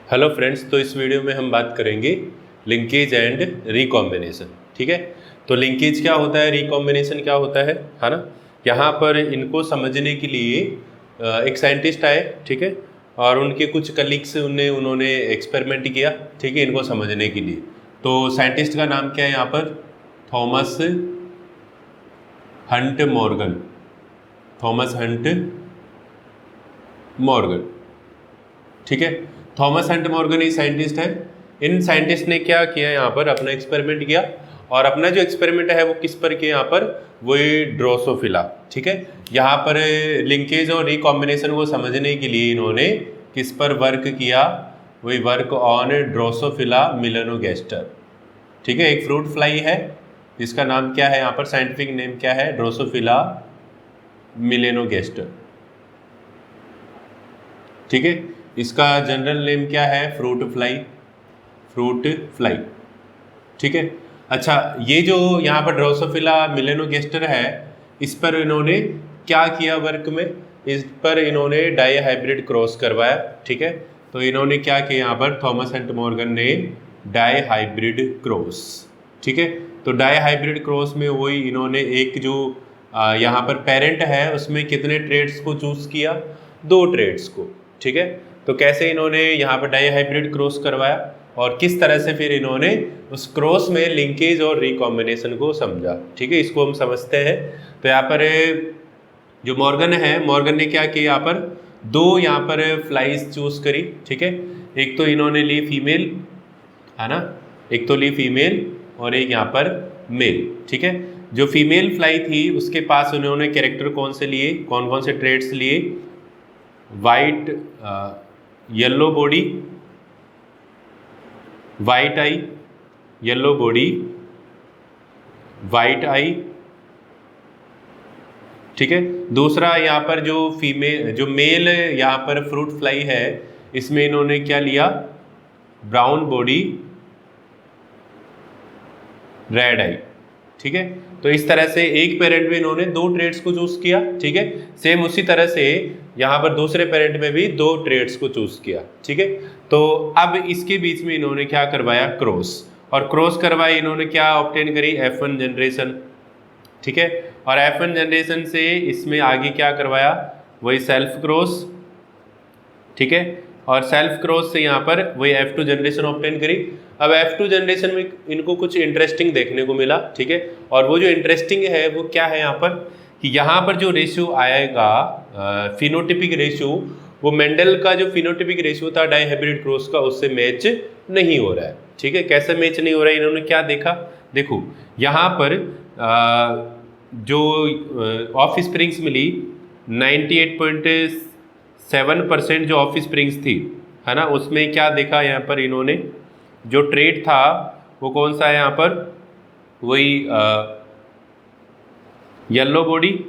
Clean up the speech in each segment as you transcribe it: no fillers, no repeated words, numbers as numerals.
Hello friends, तो इस video में हम बात करेंगे लिंकेज एंड रिकॉम्बिनेशन। ठीक है, तो लिंकेज क्या होता है, रिकॉम्बिनेशन क्या होता है ना। यहाँ पर इनको समझने के लिए एक साइंटिस्ट आए, ठीक है, और उनके कुछ कलीग्स उन्होंने एक्सपेरिमेंट किया, ठीक है, इनको समझने के लिए। तो साइंटिस्ट का नाम क्या है यहाँ पर, Thomas Hunt Morgan. Thomas Hunt Morgan, ठीक है। थॉमस हंट मॉर्गन ही साइंटिस्ट है। इन साइंटिस्ट ने क्या किया, यहाँ पर अपना एक्सपेरिमेंट किया, और अपना जो एक्सपेरिमेंट है वो किस पर किया, यहाँ पर वही ड्रोसोफिला, ठीक है। यहाँ पर लिंकेज और रिकॉम्बिनेशन को समझने के लिए इन्होंने किस पर वर्क किया, वही वर्क ऑन ड्रोसोफिला मिलेनोगेस्टर, ठीक है। एक फ्रूट फ्लाई है जिसका नाम क्या है, यहाँ पर साइंटिफिक नेम क्या है, ड्रोसोफिला मिलेनोगेस्टर, ठीक है। इसका जनरल नेम क्या है, फ्रूट फ्लाई, फ्रूट फ्लाई, ठीक है। अच्छा, ये जो यहाँ पर ड्रोसोफिला मिलेनोगेस्टर है, इस पर इन्होंने क्या किया वर्क में, इस पर इन्होंने डाई हाइब्रिड क्रॉस करवाया, ठीक है। तो इन्होंने क्या किया, यहाँ पर थॉमस हंट मॉर्गन ने डाई हाइब्रिड क्रॉस, ठीक है। तो डाई हाइब्रिड क्रॉस में वही इन्होंने एक जो यहाँ पर पेरेंट है उसमें कितने ट्रेड्स को चूज किया, 2 ट्रेड्स को, ठीक है। तो कैसे इन्होंने यहाँ पर डाई हाइब्रिड क्रॉस करवाया और किस तरह से फिर इन्होंने उस क्रॉस में लिंकेज और रिकॉम्बिनेशन को समझा, ठीक है, इसको हम समझते हैं। तो यहाँ पर जो मॉर्गन है, मॉर्गन ने क्या किया, यहाँ पर 2 यहाँ पर फ्लाइज चूज करी, ठीक है। एक तो इन्होंने ली फीमेल, है ना, एक तो ली फीमेल और एक यहाँ पर मेल, ठीक है। जो फीमेल फ्लाई थी उसके पास उन्होंने कैरेक्टर कौन से लिए, कौन कौन से ट्रेड्स लिए, वाइट येलो बॉडी, वाइट आई, येलो बॉडी, वाइट आई, ठीक है। दूसरा यहाँ पर जो मेल यहाँ पर फ्रूट फ्लाई है, इसमें इन्होंने क्या लिया, ब्राउन बॉडी, रेड आई, ठीक है। तो इस तरह से एक पेरेंट में इन्होंने 2 ट्रेड्स को चूज किया, ठीक है। सेम उसी तरह से यहाँ पर दूसरे पेरेंट में भी 2 ट्रेड्स को चूज किया, ठीक है। तो अब इसके बीच में इन्होंने क्या करवाया, क्रॉस, और क्रॉस करवाई इन्होंने क्या ऑब्टेन करी, F1 जनरेशन, ठीक है। और F1 जनरेशन से इसमें आगे क्या करवाया, वही सेल्फ क्रॉस, ठीक है। और सेल्फ क्रॉस से यहाँ पर वही F2 जनरेशन ऑब्टेन करी। अब F2 जनरेशन में इनको कुछ इंटरेस्टिंग देखने को मिला, ठीक है। और वो जो इंटरेस्टिंग है वो क्या है यहाँ पर, कि यहाँ पर जो रेशियो आएगा फिनोटिपिक रेशियो, वो मेंडल का जो फिनोटिपिक रेशियो था डाई हाइब्रिड क्रॉस का, उससे मैच नहीं हो रहा है, ठीक है। कैसे मैच नहीं हो रहा है, इन्होंने क्या देखा, देखो यहाँ पर जो ऑफ स्प्रिंग्स मिली 98.7% जो ऑफ स्प्रिंग्स थी, है ना, उसमें क्या देखा यहाँ पर इन्होंने, जो ट्रेड था वो कौन सा है यहाँ पर, वही येलो बॉडी,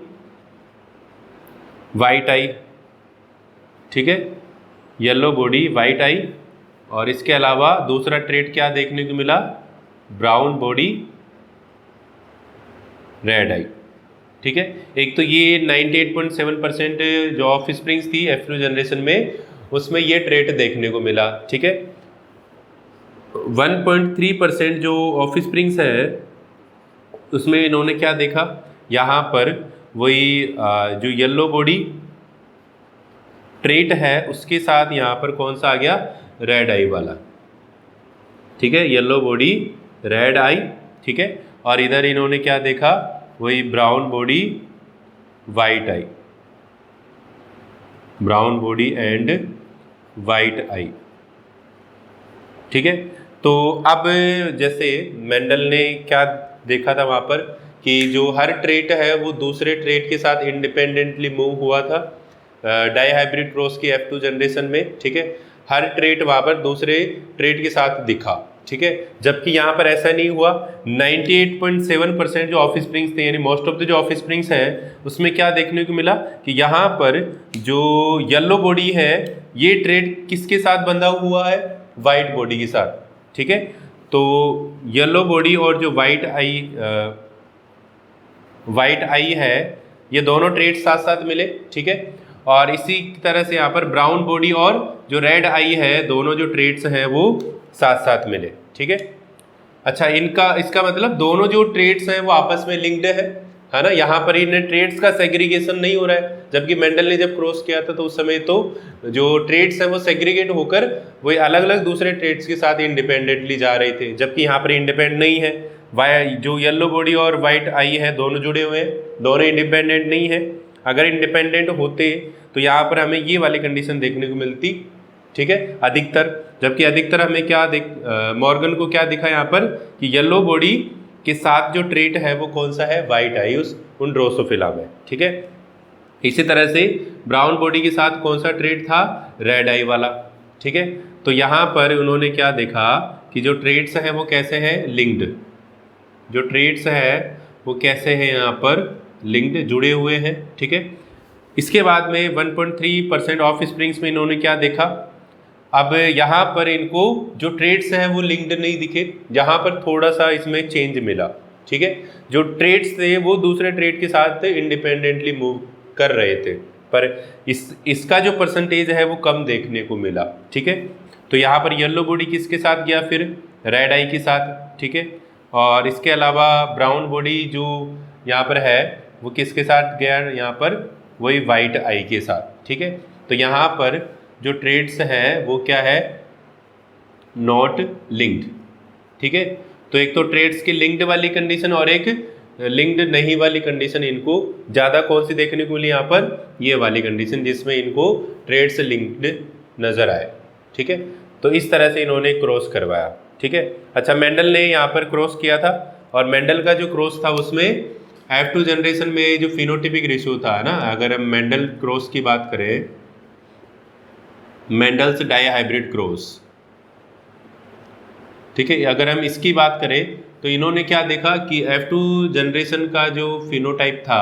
वाइट आई, ठीक है, येलो बॉडी, वाइट आई। और इसके अलावा दूसरा ट्रेड क्या देखने को मिला, ब्राउन बॉडी, रेड आई, ठीक है। एक तो ये 98.7% जो ऑफ स्प्रिंग्स थी F2 जनरेशन में, उसमें ये ट्रेड देखने को मिला, ठीक है। 1.3% जो ऑफ स्प्रिंग्स है उसमें इन्होंने क्या देखा, यहाँ पर वही जो येलो बॉडी ट्रेट है उसके साथ यहाँ पर कौन सा आ गया, रेड आई वाला, ठीक है, येलो बॉडी, रेड आई, ठीक है। और इधर इन्होंने क्या देखा, वही brown body, white eye, brown body and white eye, ठीक है। तो अब जैसे मेंडल ने क्या देखा था वहाँ पर, कि जो हर ट्रेट है वो दूसरे ट्रेट के साथ इंडिपेंडेंटली मूव हुआ था डाई हाइब्रिड क्रॉस की F2 जनरेशन में, ठीक है। हर ट्रेट वहाँ पर दूसरे ट्रेट के साथ दिखा, ठीक है। जबकि यहाँ पर ऐसा नहीं हुआ, 98.7% जो ऑफ स्प्रिंग्स थे, यानी मोस्ट ऑफ द जो ऑफ स्प्रिंग्स है उसमें क्या देखने को मिला, कि यहाँ पर जो येलो बॉडी है ये ट्रेड किसके साथ बंधा हुआ है, वाइट बॉडी के साथ, ठीक है। तो येलो बॉडी और जो वाइट आई है, ये दोनों ट्रेड साथ साथ मिले, ठीक है। और इसी तरह से यहाँ पर ब्राउन बॉडी और जो रेड आई है, दोनों जो ट्रेड्स हैं वो साथ साथ मिले। ठीक है। अच्छा, इसका मतलब दोनों जो ट्रेड्स हैं वो आपस में लिंक्ड है ना। यहाँ पर इन ट्रेड्स का सेग्रीगेशन नहीं हो रहा है, जबकि मेंडल ने जब क्रॉस किया था तो उस समय तो जो ट्रेड्स हैं वो सेग्रीगेट होकर वही अलग अलग दूसरे ट्रेड्स के साथ इंडिपेंडेंटली जा रहे थे, जबकि यहाँ पर इंडिपेंडेंट नहीं है। जो येलो बॉडी और वाइट आई है दोनों जुड़े हुए हैं, दोनों इंडिपेंडेंट नहीं है। अगर इंडिपेंडेंट होते तो यहाँ पर हमें ये वाली कंडीशन देखने को मिलती। ठीक है, अधिकतर, जबकि अधिकतर हमें क्या मॉर्गन को क्या दिखा यहाँ पर कि येलो बॉडी के साथ जो ट्रेट है वो कौन सा है, वाइट आई उन ड्रोसोफिला में। ठीक है। इसी तरह से ब्राउन बॉडी के साथ कौन सा ट्रेट था, रेड आई वाला। ठीक है। तो यहाँ पर उन्होंने क्या देखा कि जो ट्रेट्स हैं वो कैसे हैं, लिंक्ड। जो ट्रेट्स हैं वो कैसे हैं, यहाँ पर लिंक्ड, जुड़े हुए हैं। ठीक है। इसके बाद में 1.3% ऑफ स्प्रिंग्स में इन्होंने क्या देखा, अब यहाँ पर इनको जो ट्रेड्स हैं वो लिंक्ड नहीं दिखे, यहाँ पर थोड़ा सा इसमें चेंज मिला। ठीक है। जो ट्रेड्स थे वो दूसरे ट्रेड के साथ इंडिपेंडेंटली मूव कर रहे थे, पर इसका जो परसेंटेज है वो कम देखने को मिला। ठीक है। तो यहाँ पर येलो बॉडी किसके साथ गया, फिर रेड आई के साथ। ठीक है। और इसके अलावा ब्राउन बॉडी जो यहाँ पर है वो किसके साथ गया, यहाँ पर वही वाइट आई के साथ। ठीक है। तो यहाँ पर जो ट्रेड्स हैं वो क्या है, नॉट लिंक्ड। ठीक है। तो एक तो ट्रेड्स की लिंक्ड वाली कंडीशन और एक लिंक्ड नहीं वाली कंडीशन, इनको ज़्यादा कौन सी देखने को मिली, यहाँ पर ये वाली कंडीशन जिसमें इनको ट्रेड्स लिंक्ड नज़र आए। ठीक है। तो इस तरह से इन्होंने क्रॉस करवाया। ठीक है। अच्छा, मेंडल ने यहाँ पर क्रॉस किया था और मेंडल का जो क्रॉस था उसमें F2 जनरेशन में जो फिनोटिपिक रेशियो था ना, अगर हम मेंडल क्रॉस की बात करें, मेंडल्स डाईहाइब्रिड क्रॉस, ठीक है, अगर हम इसकी बात करें तो इन्होंने क्या देखा कि F2 जनरेशन का जो फिनोटाइप था,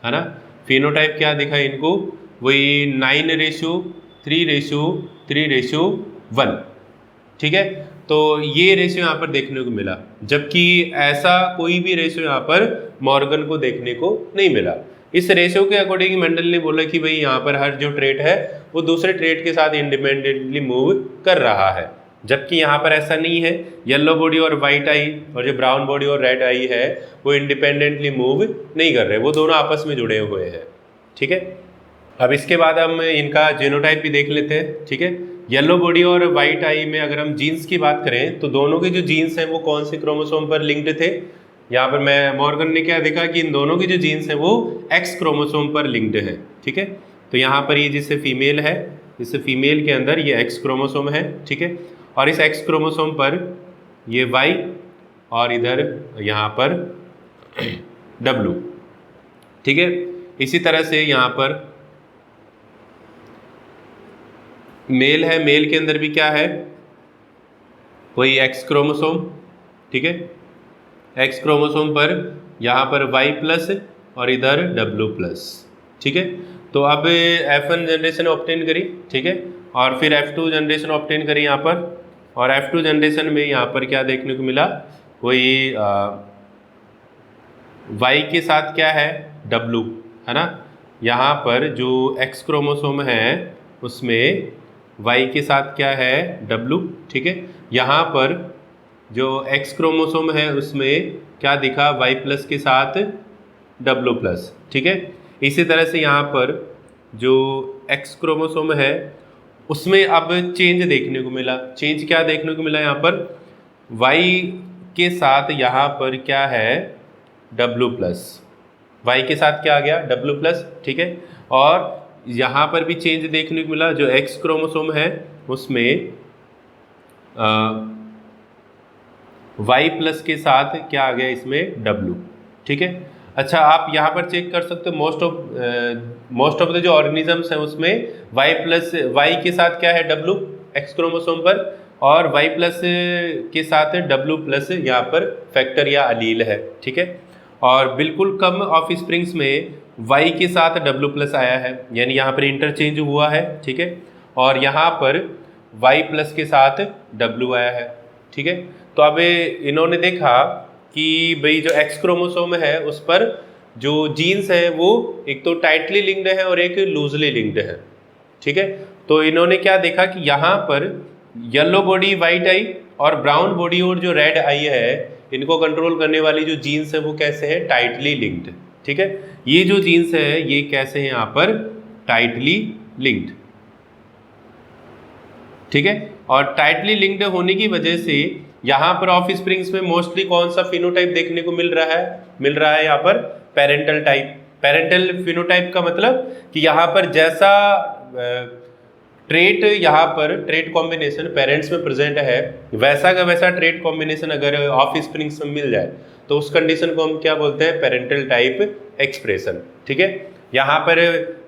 है ना, फिनोटाइप क्या दिखा इनको, वही 9:3:3:1। ठीक है। तो ये रेशियो यहाँ पर देखने को मिला, जबकि ऐसा कोई भी रेशियो यहाँ पर मॉर्गन को देखने को नहीं मिला। इस रेशियो के अकॉर्डिंग मेंडल ने बोला कि भाई यहाँ पर हर जो ट्रेट है वो दूसरे ट्रेट के साथ इंडिपेंडेंटली मूव कर रहा है, जबकि यहाँ पर ऐसा नहीं है। येलो बॉडी और वाइट आई और जो ब्राउन बॉडी और रेड आई है वो इंडिपेंडेंटली मूव नहीं कर रहे, वो दोनों आपस में जुड़े हुए हैं। ठीक है। अब इसके बाद हम इनका जीनोटाइप भी देख लेते हैं। ठीक है। येलो बॉडी और वाइट आई में अगर हम जीन्स की बात करें तो दोनों के जो जीन्स हैं वो कौन से क्रोमोसोम पर लिंक्ड थे, यहाँ पर मॉर्गन ने क्या देखा कि इन दोनों की जो जीन्स हैं वो एक्स क्रोमोसोम पर लिंक्ड है। ठीक है। तो यहाँ पर ये जिससे फीमेल है, इससे फीमेल के अंदर ये एक्स क्रोमोसोम है। ठीक है। और इस एक्स क्रोमोसोम पर ये वाई और इधर यहाँ पर डब्लू। ठीक है। इसी तरह से यहाँ पर मेल है, मेल के अंदर भी क्या है, वही एक्स क्रोमोसोम। ठीक है। एक्स क्रोमोसोम पर यहाँ पर Y+ और इधर W+। ठीक है। तो अब F1 जनरेशन ऑब्टेन करी। ठीक है। और फिर F2 जनरेशन ऑब्टेन करी यहाँ पर, और F2 जनरेशन में यहाँ पर क्या देखने को मिला, वही Y के साथ क्या है, W, है ना। यहाँ पर जो एक्स क्रोमोसोम है उसमें Y के साथ क्या है, W। ठीक है। यहाँ पर जो एक्स क्रोमोसोम है उसमें क्या दिखा, Y+ के साथ W+। ठीक है। इसी तरह से यहाँ पर जो एक्स क्रोमोसोम है उसमें अब चेंज देखने को मिला। चेंज क्या देखने को मिला, यहाँ पर Y के साथ यहाँ पर क्या है, W+। Y के साथ क्या आ गया, W+। ठीक है। और यहाँ पर भी चेंज देखने को मिला, जो एक्स क्रोमोसोम है उसमें Y+ के साथ क्या आ गया, इसमें W। ठीक है। अच्छा, आप यहाँ पर चेक कर सकते हो, मोस्ट ऑफ द जो ऑर्गेनिजम्स हैं उसमें Y के साथ क्या है, W एक्स क्रोमोसोम पर, और Y+ के साथ W+ यहाँ पर फैक्टर या अलील है। ठीक है। और बिल्कुल कम ऑफ स्प्रिंग्स में Y के साथ W+ आया है, यानी यहाँ पर इंटरचेंज हुआ है। ठीक है। और यहाँ पर Y+ के साथ W आया है। ठीक है। तो अब इन्होंने देखा कि भाई जो एक्स क्रोमोसोम है उस पर जो जीन्स है वो एक तो टाइटली लिंक्ड है और एक लूजली लिंक्ड है, ठीक है। तो इन्होंने क्या देखा कि यहाँ पर येलो बॉडी वाइट आई और ब्राउन बॉडी और जो रेड आई है, इनको कंट्रोल करने वाली जो जीन्स है वो कैसे है, टाइटली लिंक्ड, ठीक है। ये जो जीन्स है ये कैसे है यहाँ पर, टाइटली लिंक्ड, ठीक है। और टाइटली लिंक्ड होने की वजह से यहाँ पर ऑफ स्प्रिंग्स में मोस्टली कौन सा फिनोटाइप देखने को मिल रहा है यहाँ पर, पेरेंटल टाइप। पेरेंटल फिनोटाइप का मतलब कि यहाँ पर जैसा ट्रेट, यहाँ पर ट्रेट कॉम्बिनेशन पेरेंट्स में प्रेजेंट है, वैसा का वैसा ट्रेट कॉम्बिनेशन अगर ऑफ स्प्रिंग्स में मिल जाए तो उस कंडीशन को हम क्या बोलते हैं, पेरेंटल टाइप एक्सप्रेशन, ठीक है। यहाँ पर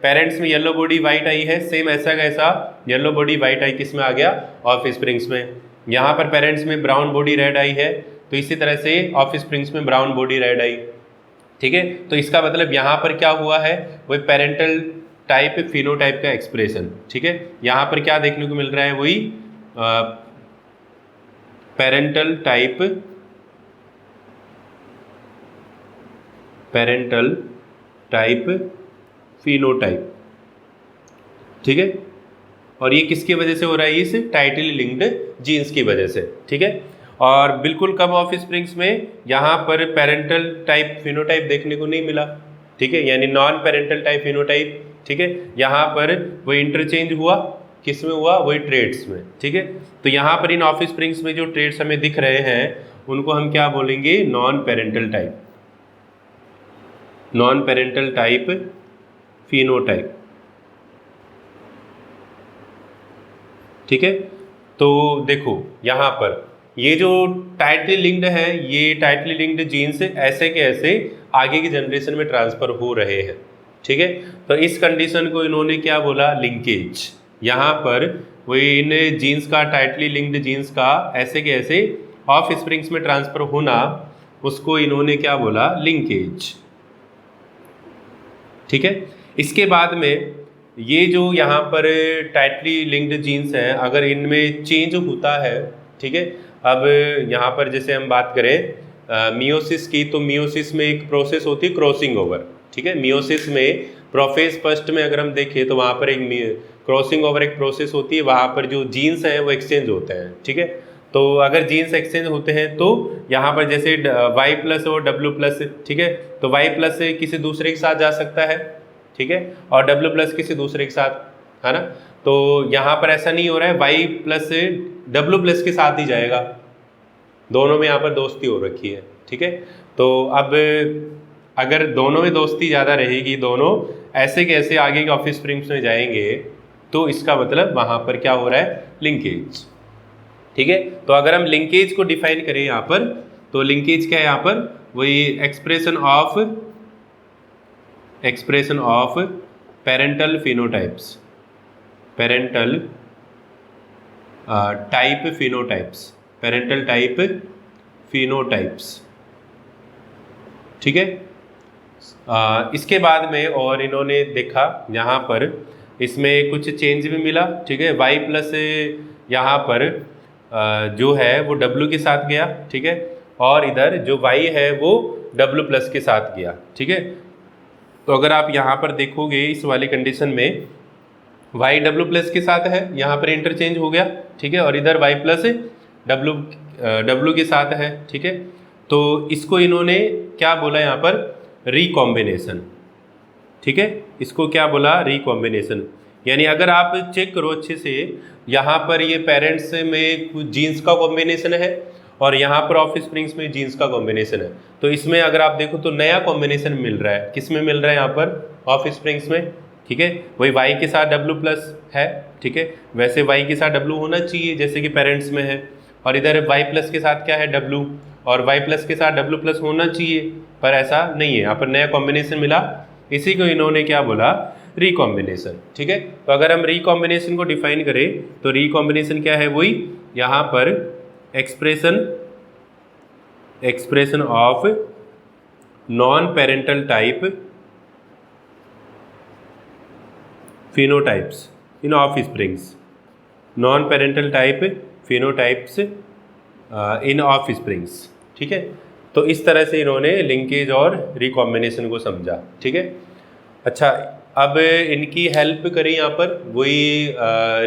पेरेंट्स में येलो बॉडी वाइट आई है, सेम ऐसा कैसा येलो बॉडी वाइट आई किस में आ गया, ऑफ स्प्रिंग्स में। यहाँ पर पेरेंट्स में ब्राउन बॉडी रेड आई है, तो इसी तरह से ऑफ स्प्रिंग्स में ब्राउन बॉडी रेड आई, ठीक है। तो इसका मतलब यहाँ पर क्या हुआ है, वही पेरेंटल टाइप फिनोटाइप का एक्सप्रेशन, ठीक है। यहाँ पर क्या देखने को मिल रहा है, वही पेरेंटल टाइप फिनोटाइप, ठीक है। और ये किसकी वजह से हो रहा है, इस टाइटली लिंक्ड जीन्स की वजह से, ठीक है। और बिल्कुल कम ऑफ स्प्रिंग्स में यहाँ पर पेरेंटल टाइप फिनोटाइप देखने को नहीं मिला, ठीक है, यानी नॉन पेरेंटल टाइप फिनोटाइप, ठीक है। यहाँ पर वही इंटरचेंज हुआ, किस में हुआ, वही ट्रेड्स में, ठीक है। तो यहाँ पर इन ऑफ स्प्रिंग्स में जो ट्रेड्स हमें दिख रहे हैं उनको हम क्या बोलेंगे, नॉन पेरेंटल टाइप फिनोटाइप, ठीक है। तो देखो यहाँ पर ये जो टाइटली लिंक्ड है, ये टाइटली लिंक्ड जीन्स ऐसे के ऐसे आगे की जनरेशन में ट्रांसफर हो रहे हैं, ठीक है। तो इस कंडीशन को इन्होंने क्या बोला, लिंकेज। यहाँ पर वही इन जीन्स का, टाइटली लिंक्ड जीन्स का ऐसे के ऐसे ऑफ स्प्रिंग्स में ट्रांसफर होना, उसको इन्होंने क्या बोला, लिंकेज, ठीक है। इसके बाद में ये जो यहाँ पर टाइटली लिंक्ड जीन्स हैं, अगर इनमें चेंज होता है, ठीक है। अब यहाँ पर जैसे हम बात करें मियोसिस की, तो मियोसिस में एक प्रोसेस होती है क्रॉसिंग ओवर, ठीक है। मियोसिस में प्रोफेज फर्स्ट में अगर हम देखें तो वहाँ पर एक क्रॉसिंग ओवर एक प्रोसेस होती है, वहाँ पर जो जीन्स हैं वो एक्सचेंज होते हैं, ठीक है। तो अगर जीन्स एक्सचेंज होते हैं तो यहाँ पर जैसे Y+ और W+, ठीक है, तो Y+ किसी दूसरे के साथ जा सकता है, ठीक है, और W+ किसी दूसरे के साथ, है ना। तो यहाँ पर ऐसा नहीं हो रहा है, Y+ W+ के साथ ही जाएगा, दोनों में यहाँ पर दोस्ती हो रखी है, ठीक है। तो अब अगर दोनों में दोस्ती ज़्यादा रहेगी, दोनों ऐसे कैसे आगे के ऑफ स्प्रिंग्स में जाएंगे, तो इसका मतलब वहाँ पर क्या हो रहा है, लिंकेज, ठीक है। तो अगर हम लिंकेज को डिफाइन करें यहाँ पर, तो लिंकेज क्या है यहाँ पर, वही expression of parental phenotypes, parental type phenotypes, ठीक है। इसके बाद में और इन्होंने देखा यहाँ पर इसमें कुछ चेंज भी मिला, ठीक है। Y+ यहाँ पर जो है वो W के साथ गया, ठीक है, और इधर जो Y है वो W+ के साथ गया, ठीक है। तो अगर आप यहाँ पर देखोगे इस वाली कंडीशन में Y W+ के साथ है, यहाँ पर इंटरचेंज हो गया, ठीक है, और इधर Y+ W के साथ है, ठीक है। तो इसको इन्होंने क्या बोला यहाँ पर, रिकॉम्बिनेशन, ठीक है। इसको क्या बोला, रिकॉम्बिनेशन। यानी अगर आप चेक करो अच्छे से, यहाँ पर ये पेरेंट्स में कुछ जीन्स का कॉम्बिनेशन है और यहाँ पर ऑफ स्प्रिंग्स में जीन्स का कॉम्बिनेशन है। तो इसमें अगर आप देखो तो नया कॉम्बिनेशन मिल रहा है, किस में मिल रहा है, यहाँ पर ऑफ स्प्रिंग्स में, ठीक है। वही Y के साथ W+ है, ठीक है, वैसे Y के साथ W होना चाहिए जैसे कि पेरेंट्स में है, और इधर Y+ के साथ क्या है, W, और Y+ के साथ W+ होना चाहिए, पर ऐसा नहीं है, यहाँ पर नया कॉम्बिनेशन मिला, इसी को इन्होंने क्या बोला, रिकॉम्बिनेशन, ठीक है। तो अगर हम रिकॉम्बिनेशन को डिफाइन करें तो रिकॉम्बिनेशन क्या है, वही यहाँ पर expression of non parental type phenotypes in of springs, non parental type phenotypes in of springs, ठीक है। तो इस तरह से इन्होंने लिंकेज और रिकॉम्बिनेशन को समझा, ठीक है। अच्छा, अब इनकी हेल्प करें यहाँ पर वही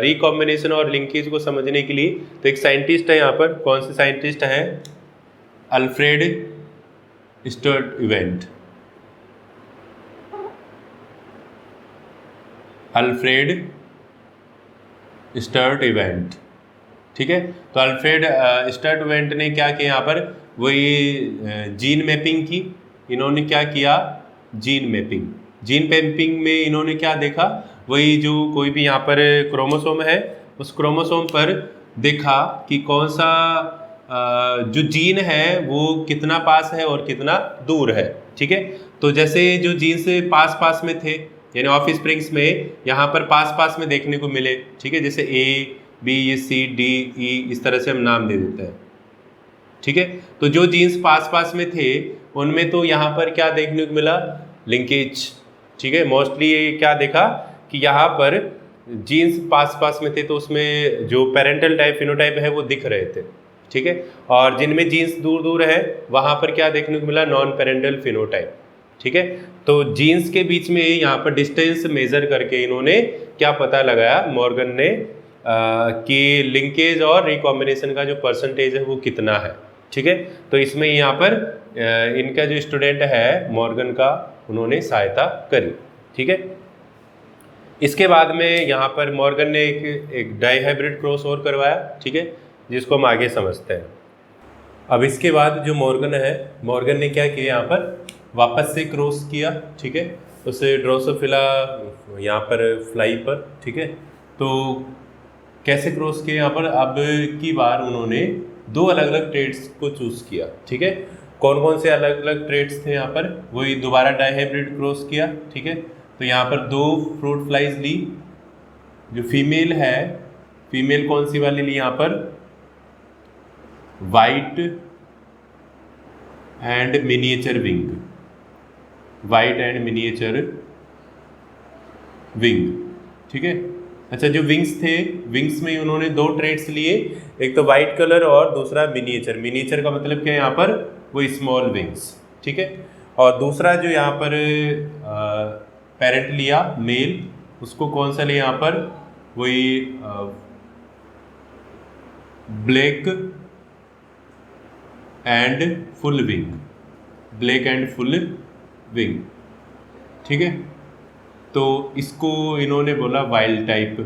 रिकॉम्बिनेशन और लिंकेज को समझने के लिए, तो एक साइंटिस्ट है यहाँ पर, कौन से साइंटिस्ट हैं? अल्फ्रेड स्टर्टवेंट। अल्फ्रेड स्टर्टवेंट, ठीक है। तो अल्फ्रेड स्टर्टवेंट ने क्या किया यहाँ पर, वही जीन मैपिंग की। इन्होंने क्या किया? Gene mapping. जीन मैपिंग में इन्होंने क्या देखा, वही जो कोई भी यहाँ पर क्रोमोसोम है, उस क्रोमोसोम पर देखा कि कौन सा जो जीन है वो कितना पास है और कितना दूर है, ठीक है। तो जैसे जो जीन्स पास पास में थे, यानी ऑफ स्प्रिंग्स में यहाँ पर पास पास में देखने को मिले, ठीक है, जैसे A B C D E इस तरह से हम नाम दे देते हैं, ठीक है। तो जो जीन्स पास पास में थे उनमें तो यहाँ पर क्या देखने को मिला? लिंकेज, ठीक है। मोस्टली क्या देखा कि यहाँ पर जीन्स पास पास में थे तो उसमें जो पेरेंटल टाइप फिनोटाइप है वो दिख रहे थे, ठीक है। और जिनमें जीन्स दूर दूर है वहाँ पर क्या देखने को मिला? नॉन पेरेंटल फिनोटाइप, ठीक है। तो जीन्स के बीच में यहाँ पर डिस्टेंस मेजर करके इन्होंने क्या पता लगाया, मॉर्गन ने, कि लिंकेज और रिकॉम्बिनेशन का जो परसेंटेज है वो कितना है, ठीक है। तो इसमें यहाँ पर इनका जो स्टूडेंट है मॉर्गन का, उन्होंने सहायता करी, ठीक है। इसके बाद में यहाँ पर मॉर्गन ने एक डाईहाइब्रिड क्रॉस और करवाया, ठीक है, जिसको हम आगे समझते हैं। अब इसके बाद जो मॉर्गन है, मॉर्गन ने क्या किया, यहाँ पर वापस से क्रॉस किया, ठीक है, उसे ड्रोसोफिला यहाँ पर फ्लाई पर, ठीक है। तो कैसे क्रॉस किया यहाँ पर? अब की बार उन्होंने दो अलग अलग ट्रेड्स को चूज़ किया, ठीक है। कौन कौन से अलग अलग ट्रेड्स थे यहाँ पर? वही दोबारा डाईहाइब्रिड क्रॉस किया, ठीक है। तो यहाँ पर दो फ्रूट फ्लाइज ली, जो फीमेल है, फीमेल कौन सी वाली ली यहाँ पर? White and miniature wing, white and miniature wing, ठीक है। अच्छा, जो विंग्स थे, विंग्स में उन्होंने दो ट्रेड्स लिए, एक तो वाइट कलर और दूसरा मिनिएचर। मिनिएचर का मतलब क्या है यहाँ पर? वो स्मॉल विंग्स, ठीक है। और दूसरा जो यहाँ पर पेरेंट लिया मेल, उसको कौन सा लिया यहाँ पर? वही black and full wing, black and full wing, ठीक है। तो इसको इन्होंने बोला वाइल्ड टाइप।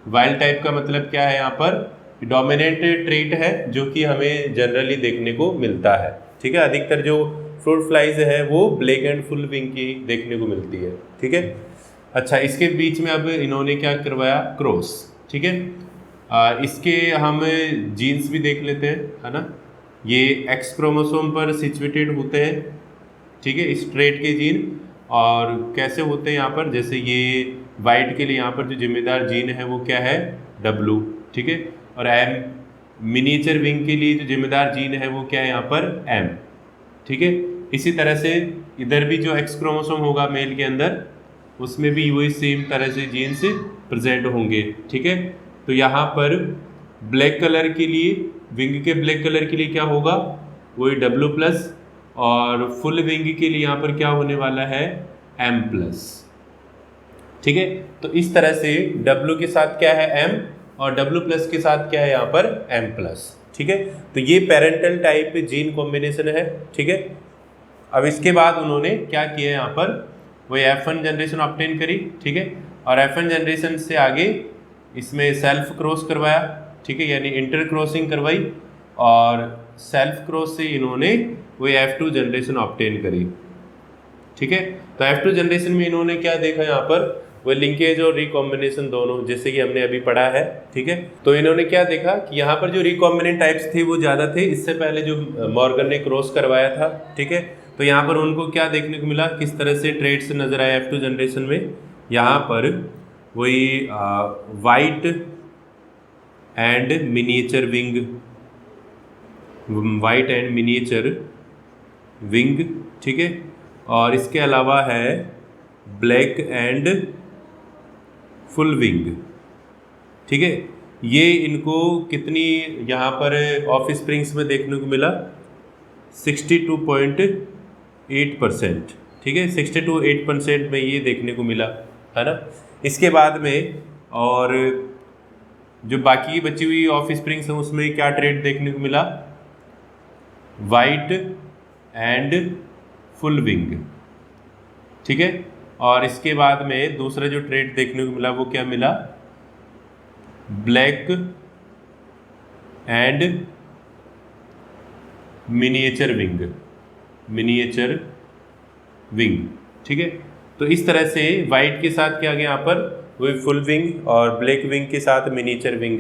वाइल्ड टाइप का मतलब क्या है यहाँ पर? डोमिनेंट ट्रेट है जो कि हमें जनरली देखने को मिलता है, ठीक है। अधिकतर जो फ्रूट फ्लाइज है वो ब्लैक एंड फुल विंग की देखने को मिलती है, ठीक है। अच्छा, इसके बीच में अब इन्होंने क्या करवाया? क्रॉस, ठीक है। इसके हम जीन्स भी देख लेते हैं, है ना। ये एक्स क्रोमोसोम पर सिचुएटेड होते हैं, ठीक है, इस ट्रेट के जीन। और कैसे होते हैं यहाँ पर? जैसे ये वाइट के लिए यहाँ पर जो जिम्मेदार जीन है वो क्या है? W, ठीक है। और M मिनिएचर विंग के लिए जो जिम्मेदार जीन है वो क्या है यहाँ पर? M, ठीक है। इसी तरह से इधर भी जो एक्स क्रोमोसोम होगा मेल के अंदर, उसमें भी वही सेम तरह से जीन्स प्रेजेंट होंगे, ठीक है। तो यहाँ पर ब्लैक कलर के लिए, विंग के ब्लैक कलर के लिए क्या होगा? वही W+, और फुल विंग के लिए यहाँ पर क्या होने वाला है? M+, ठीक है। तो इस तरह से W के साथ क्या है? M, और W+ के साथ क्या है यहाँ पर? M+, ठीक है। तो ये पेरेंटल टाइप जीन कॉम्बिनेशन है, ठीक है। अब इसके बाद उन्होंने क्या किया यहाँ पर? वही F1 जनरेशन ऑब्टेन करी, ठीक है। और F1 जनरेशन से आगे इसमें सेल्फ क्रॉस करवाया, ठीक है, यानी इंटर क्रॉसिंग करवाई। और सेल्फ क्रॉस से इन्होंने वही F2 जनरेशन ऑब्टेन करी, ठीक है। तो F2 जनरेशन में इन्होंने क्या देखा यहाँ पर? वो लिंकेज और रिकॉम्बिनेशन दोनों, जैसे कि हमने अभी पढ़ा है, ठीक है। तो इन्होंने क्या देखा कि यहाँ पर जो रिकॉम्बिनेंट टाइप्स थे वो ज़्यादा थे इससे पहले जो मॉर्गन ने क्रॉस करवाया था, ठीक है। तो यहाँ पर उनको क्या देखने को मिला, किस तरह से ट्रेड्स नजर आए F2 जनरेशन में? यहाँ पर वही white and miniature wing, white and miniature wing, ठीक है। और इसके अलावा है ब्लैक एंड फुल विंग, ठीक है। ये इनको कितनी यहाँ पर ऑफ स्प्रिंग्स में देखने को मिला? 62.8%, ठीक है, 62.8% में ये देखने को मिला, है ना। इसके बाद में और जो बाकी बची हुई ऑफ स्प्रिंग्स हैं उसमें क्या ट्रेड देखने को मिला, वाइट एंड फुल विंग, ठीक है। और इसके बाद में दूसरा जो ट्रेड देखने को मिला वो क्या मिला, ब्लैक एंड मिनिएचर विंग, ठीक है। तो इस तरह से वाइट के साथ क्या आ गया यहाँ पर, वही फुल विंग, और ब्लैक विंग के साथ मिनिएचर विंग,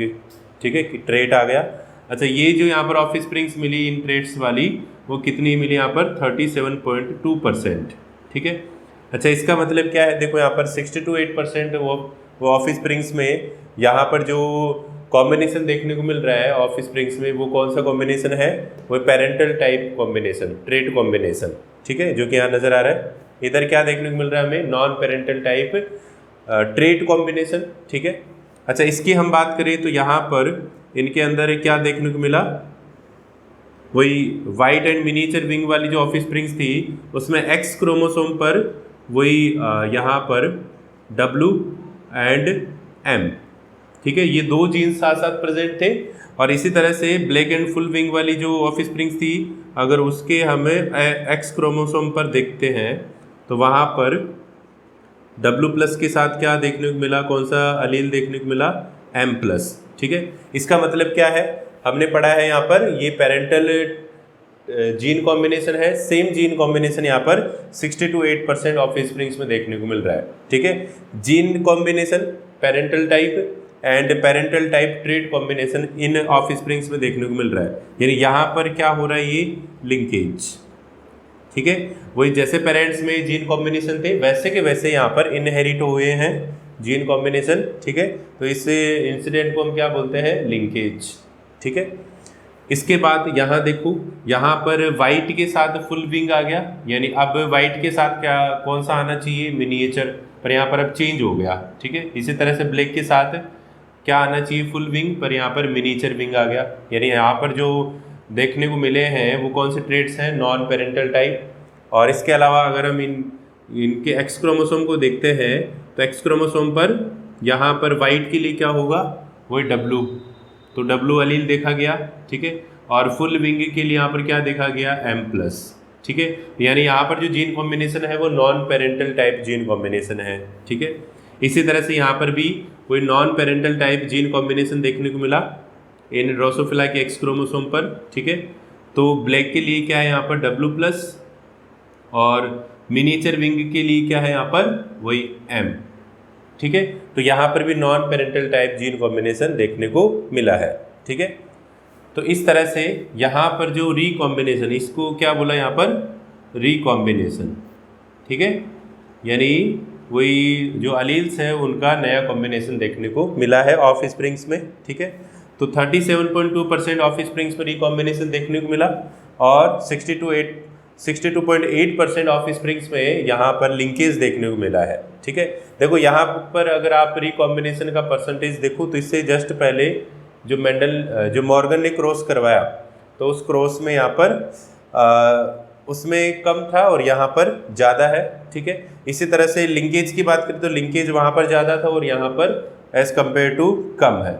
ठीक है, ट्रेड आ गया। अच्छा, ये जो यहाँ पर ऑफ स्प्रिंग्स मिली इन ट्रेड्स वाली, वो कितनी मिली यहाँ पर, 37.2%, ठीक है। अच्छा, इसका मतलब क्या है, देखो यहाँ पर 62.8% वो ऑफ स्प्रिंग्स में यहाँ पर जो कॉम्बिनेशन देखने को मिल रहा है ऑफ स्प्रिंग्स में, वो कौन सा कॉम्बिनेशन है, वो parental type combination, trade combination, ठीक है, जो कि यहाँ नज़र आ रहा है। इधर क्या देखने को मिल रहा है हमें, non parental type trade combination, ठीक है। अच्छा, इसकी हम बात करें तो यहाँ पर इनके अंदर क्या देखने को मिला, वही वाइट एंड मिनिएचर विंग वाली जो ऑफ स्प्रिंग्स थी उसमें एक्स क्रोमोसोम पर वही यहाँ पर W एंड M, ठीक है, ये दो जीन्स साथ साथ प्रेजेंट थे। और इसी तरह से ब्लैक एंड फुल विंग वाली जो ऑफ स्प्रिंग्स थी, अगर उसके हमें एक्स क्रोमोसोम पर देखते हैं तो वहाँ पर W+ के साथ क्या देखने को मिला, कौन सा अलील देखने को मिला, M+, ठीक है। इसका मतलब क्या है, हमने पढ़ा है यहाँ पर ये पेरेंटल जीन कॉम्बिनेशन है, सेम जीन कॉम्बिनेशन यहाँ पर 60-8% ऑफ स्प्रिंग्स में देखने को मिल रहा है, ठीक है। Gene combination parental type and parental type trade combination in of springs में देखने को मिल रहा है, यानी यहाँ पर क्या हो रहा है, ये लिंकेज, ठीक है। वही जैसे पेरेंट्स में जीन कॉम्बिनेशन थे वैसे के वैसे यहाँ पर इनहेरिट हुए हैं जीन कॉम्बिनेशन, ठीक है। तो इस इंसिडेंट को हम क्या बोलते हैं, लिंकेज, ठीक है। इसके बाद यहाँ देखो, यहाँ पर वाइट के साथ फुल विंग आ गया, यानी अब वाइट के साथ क्या कौन सा आना चाहिए, मिनिएचर, पर यहाँ पर अब चेंज हो गया, ठीक है। इसी तरह से ब्लैक के साथ क्या आना चाहिए, फुल विंग, पर यहाँ पर मिनिएचर विंग आ गया। यानी यहाँ पर जो देखने को मिले हैं वो कौन से ट्रेड्स हैं, नॉन पेरेंटल टाइप। और इसके अलावा अगर हम इनके एक्स क्रोमोसोम को देखते हैं तो एक्स क्रोमोसोम पर यहाँ पर वाइट के लिए क्या होगा, वही W, तो W अलील देखा गया, ठीक है। और फुल विंग के लिए यहाँ पर क्या देखा गया, M+, ठीक है। यानी यहाँ पर जो जीन कॉम्बिनेशन है वो non parental type gene combination है, ठीक है। इसी तरह से यहाँ पर भी कोई non parental type gene combination देखने को मिला इन ड्रोसोफिला के एक्स क्रोमोसोम पर, ठीक है। तो ब्लैक के लिए क्या है यहाँ पर, W+, और मिनिएचर विंग के लिए क्या है यहाँ पर, वही M, ठीक है। तो यहाँ पर भी non parental type gene combination देखने को मिला है, ठीक है। तो इस तरह से यहाँ पर जो रिकॉम्बिनेशन, इसको क्या बोला यहाँ पर, रिकॉम्बिनेशन, ठीक है, यानी वही जो अलील्स हैं उनका नया कॉम्बिनेशन देखने को मिला है ऑफ स्प्रिंग्स में, ठीक है। तो 37.2% ऑफ स्प्रिंग्स में रिकॉम्बिनेशन देखने को मिला, और 62.8% ऑफ स्प्रिंग्स में यहाँ पर लिंकेज देखने को मिला है, ठीक है। देखो यहाँ पर अगर आप रिकॉम्बिनेशन का परसेंटेज देखो तो इससे जस्ट पहले जो मॉर्गन ने क्रॉस करवाया तो उस क्रॉस में यहाँ पर उसमें कम था और यहाँ पर ज़्यादा है, ठीक है। इसी तरह से लिंकेज की बात करें तो लिंकेज वहाँ पर ज़्यादा था और यहाँ पर एज़ कम्पेयर टू कम है,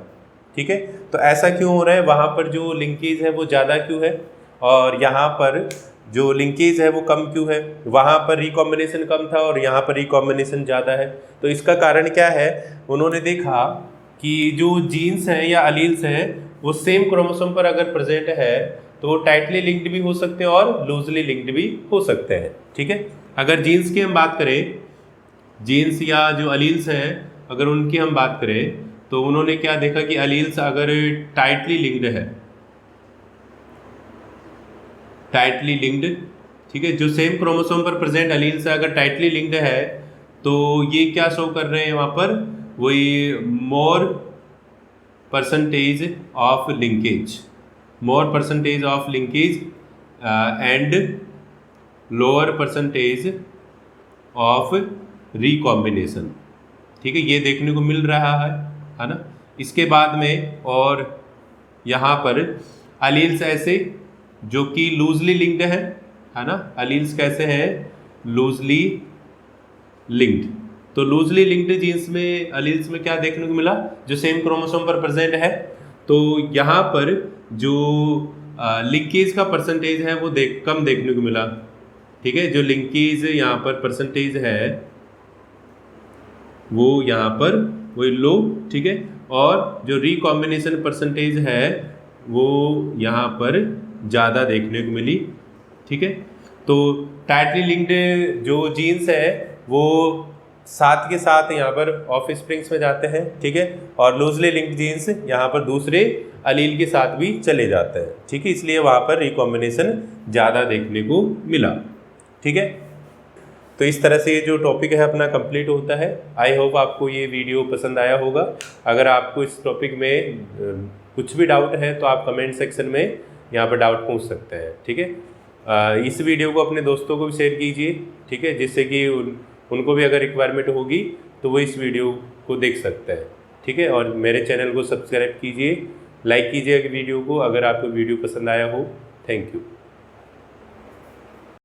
ठीक है। तो ऐसा क्यों हो रहा है, वहाँ पर जो लिंकेज है वो ज़्यादा क्यों है और यहाँ पर जो लिंकेज है वो कम क्यों है, वहाँ पर रिकॉम्बिनेशन कम था और यहाँ पर रिकॉम्बिनेशन ज़्यादा है। तो इसका कारण क्या है, उन्होंने देखा कि जो जीन्स हैं या अलील्स हैं वो सेम क्रोमोसोम पर अगर प्रेजेंट है तो वो टाइटली लिंक्ड भी हो सकते हैं और लूजली लिंक्ड भी हो सकते हैं, ठीक है। अगर जीन्स की हम बात करें, जीन्स या जो अलील्स हैं अगर उनकी हम बात करें तो उन्होंने क्या देखा कि अलील्स अगर टाइटली लिंक्ड है, टाइटली लिंक्ड, ठीक है, जो सेम क्रोमोसोम पर प्रेजेंट अलील्स है अगर टाइटली लिंक्ड है तो ये क्या शो कर रहे हैं वहाँ पर, वही more percentage of linkage, more percentage of linkage and lower percentage of recombination, ठीक है, ये देखने को मिल रहा है ना। इसके बाद में और यहाँ पर अलील्स ऐसे जो कि लूजली लिंक्ड है ना। अलील्स कैसे हैं, लूजली लिंक्ड। तो लूजली लिंक्ड जीन्स में अलील्स में क्या देखने को मिला, जो सेम क्रोमोसोम पर प्रेजेंट है, तो यहाँ पर जो लिंकेज का परसेंटेज है वो कम देखने को मिला। ठीक है, जो लिंकेज यहाँ पर परसेंटेज है वो यहाँ पर वही लो। ठीक है, और जो रिकॉम्बिनेशन परसेंटेज है वो यहाँ पर ज़्यादा देखने को मिली। ठीक है, तो टाइटली लिंक्ड जो जीन्स है वो साथ के साथ यहाँ पर ऑफ स्प्रिंग्स में जाते हैं। ठीक है, और लूजली लिंक्ड जीन्स यहाँ पर दूसरे अलील के साथ भी चले जाते हैं। ठीक है, इसलिए वहाँ पर रिकॉम्बिनेशन ज़्यादा देखने को मिला। ठीक है, तो इस तरह से ये जो टॉपिक है अपना कंप्लीट होता है। आई होप आपको ये वीडियो पसंद आया होगा। अगर आपको इस टॉपिक में कुछ भी डाउट है तो आप कमेंट सेक्शन में यहाँ पर डाउट पूछ सकते हैं। ठीक है, इस वीडियो को अपने दोस्तों को भी शेयर कीजिए। ठीक है, जिससे कि उनको भी अगर रिक्वायरमेंट होगी तो वो इस वीडियो को देख सकते हैं। ठीक है, और मेरे चैनल को सब्सक्राइब कीजिए, लाइक कीजिए वीडियो को अगर आपको वीडियो पसंद आया हो। Thank you.